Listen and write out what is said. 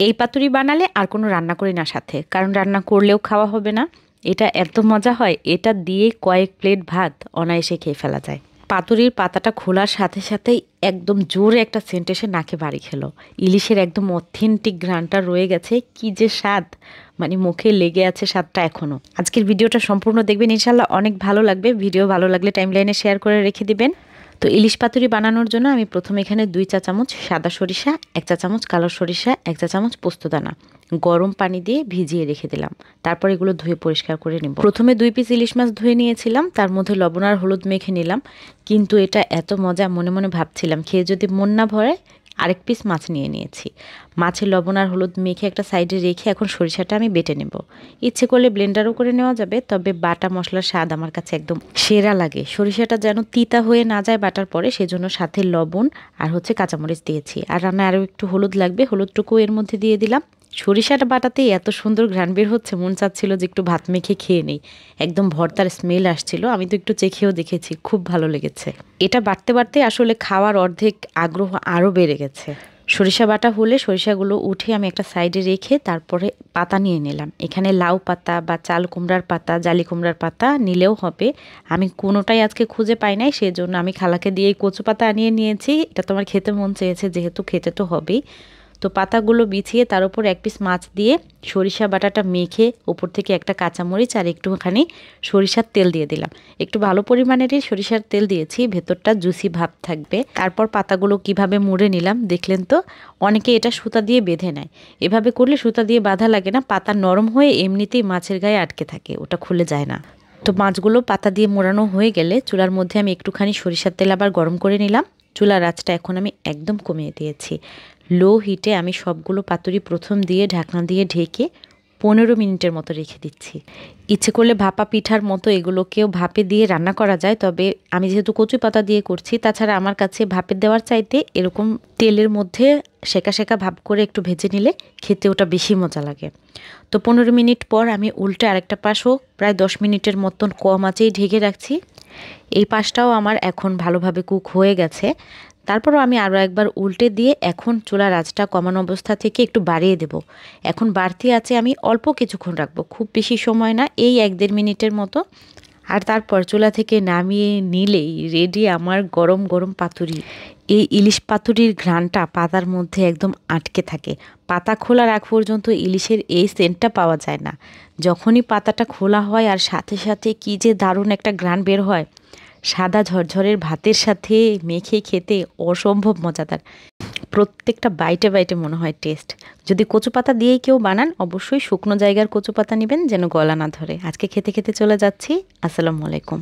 এই পাতুরি বানালে আর কোনো রান্না করি না সাথে, কারণ রান্না করলেও খাওয়া হবে না। এটা এত মজা হয়, এটা দিয়ে কয়েক প্লেট ভাত অনায়াসে খেয়ে ফেলা যায়। পাতুরির পাতাটা খোলার সাথে সাথেই একদম জোরে একটা সেন্ট এসে নাকে বাড়ি খেলো। ইলিশের একদম অথেন্টিক ঘ্রাণটা রয়ে গেছে, কি যে স্বাদ, মানে মুখে লেগে আছে স্বাদটা এখনও। আজকের ভিডিওটা সম্পূর্ণ দেখবেন, ইনশাল্লাহ অনেক ভালো লাগবে। ভিডিও ভালো লাগলে টাইমলাইনে শেয়ার করে রেখে দিবেন। তো ইলিশ পাতুরি বানানোর জন্য আমি প্রথমে এখানে 2 চা চামচ সাদা সরিষা, 1 চা চামচ কালো সরিষা, 1 চা চামচ পোস্তদানা গরম পানি দিয়ে ভিজিয়ে রেখে দিলাম। তারপর এগুলো ধুয়ে পরিষ্কার করে নিব। প্রথমে 2 পিস ইলিশ মাছ ধুয়ে নিয়েছিলাম, তার মধ্যে লবণ আর হলুদ মেখে নিলাম। কিন্তু এটা এত মজা, মনে মনে ভাবছিলাম খেয়ে যদি মন না ভরে আরেক পিস মাছ নিয়ে নিয়েছি। মাছের লবণ আর হলুদ মেখে একটা সাইডে রেখে এখন সরিষাটা আমি বেটে নেব। ইচ্ছে করলে ব্লেন্ডারও করে নেওয়া যাবে, তবে বাটা মশলার স্বাদ আমার কাছে একদম সেরা লাগে। সরিষাটা যেন তিতা হয়ে না যায় বাটার পরে, সেজন্য সাথে লবণ আর কাঁচামরিচ দিয়েছি। আর রান্নায় আরও একটু হলুদ লাগবে, হলুদটুকু এর মধ্যে দিয়ে দিলাম। সরিষাটা বাটাতেই এত সুন্দর ঘ্রাণ বের হচ্ছে, মন চাচ্ছিল যে একটু ভাত মেখে খেয়ে নেই। একদম ভর্তার স্মেল আসছিল, আমি তো একটু চেখেও দেখেছি, খুব ভালো লেগেছে। এটা বাটতে বাটতে আসলে খাওয়ার অর্ধেক আগ্রহ আরও বেড়ে গেছে। সরিষা বাটা হলে সরিষাগুলো উঠে আমি একটা সাইডে রেখে তারপরে পাতা নিয়ে নিলাম। এখানে লাউ পাতা বা চাল কুমড়ার পাতা, জালি কুমড়ার পাতা নিলেও হবে। আমি কোনোটাই আজকে খুঁজে পাই নাই, সেজন্য আমি খালাকে দিয়ে কচু পাতা আনিয়ে নিয়েছি। এটা তোমার খেতে মন চেয়েছে, যেহেতু খেতে তো হবেই। তো পাতাগুলো বিছিয়ে তার উপর 1 পিস মাছ দিয়ে সরিষা বাটাটা মেখে উপর থেকে একটা কাঁচামরিচ আর একটুখানি সরিষার তেল দিয়ে দিলাম। একটু ভালো পরিমাণেরই সরিষার তেল দিয়েছি, ভেতরটা জুসি ভাব থাকবে। তারপর পাতাগুলো কিভাবে মুড়ে নিলাম দেখলেন তো। অনেকে এটা সুতা দিয়ে বেঁধে নেয়, এভাবে করলে সুতা দিয়ে বাঁধা লাগে না, পাতা নরম হয়ে এমনিতেই মাছের গায়ে আটকে থাকে, ওটা খুলে যায় না। তো মাছগুলো পাতা দিয়ে মোড়ানো হয়ে গেলে চুলার মধ্যে আমি একটুখানি সরিষার তেল আবার গরম করে নিলাম। চুলার আঁচটা এখন আমি একদম কমিয়ে দিয়েছি। লো হিটে আমি সবগুলো পাতুরি প্রথম দিয়ে ঢাকনা দিয়ে ঢেকে 15 মিনিটের মতো রেখে দিচ্ছি। ইচ্ছে করলে ভাপা পিঠার মতো এগুলোকেও ভাপে দিয়ে রান্না করা যায়, তবে আমি যেহেতু কচু পাতা দিয়ে করছি, তাছাড়া আমার কাছে ভাপে দেওয়ার চাইতে এরকম তেলের মধ্যে সেকা সেকা ভাপ করে একটু ভেজে নিলে খেতে ওটা বেশি মজা লাগে। তো 15 মিনিট পর আমি উল্টে আরেকটা পাশও প্রায় 10 মিনিটের মতন কম আঁচেই ঢেকে রাখছি। এই পাশটাও আমার এখন ভালোভাবে কুক হয়ে গেছে। তারপরও আমি আরও একবার উল্টে দিয়ে এখন চুলার আঁচটা কমানো অবস্থা থেকে একটু বাড়িয়ে দেব। এখন বাড়তি আছে আমি অল্প কিছুক্ষণ রাখবো, খুব বেশি সময় না, এই 1-1.5 মিনিটের মতো। আর তারপর চুলা থেকে নামিয়ে নিলেই রেডি আমার গরম গরম পাতুরি। এই ইলিশ পাতুরির ঘ্রাণটা পাতার মধ্যে একদম আটকে থাকে। পাতা খোলার আগ পর্যন্ত ইলিশের এই সেন্টটা পাওয়া যায় না। যখনই পাতাটা খোলা হয় আর সাথে সাথে কী যে দারুণ একটা ঘ্রাণ বের হয়, সাদা ঝরঝরের ভাতের সাথে মেখে খেতে অসম্ভব মজাদার। প্রত্যেকটা বাইটে বাইটে মনে হয় টেস্ট। যদি কচু পাতা দিয়েই কেউ বানান, অবশ্যই শুকনো জায়গার কচু পাতা নেবেন যেন গলা না ধরে। আজকে খেতে খেতে চলে যাচ্ছি। আসসালামু আলাইকুম।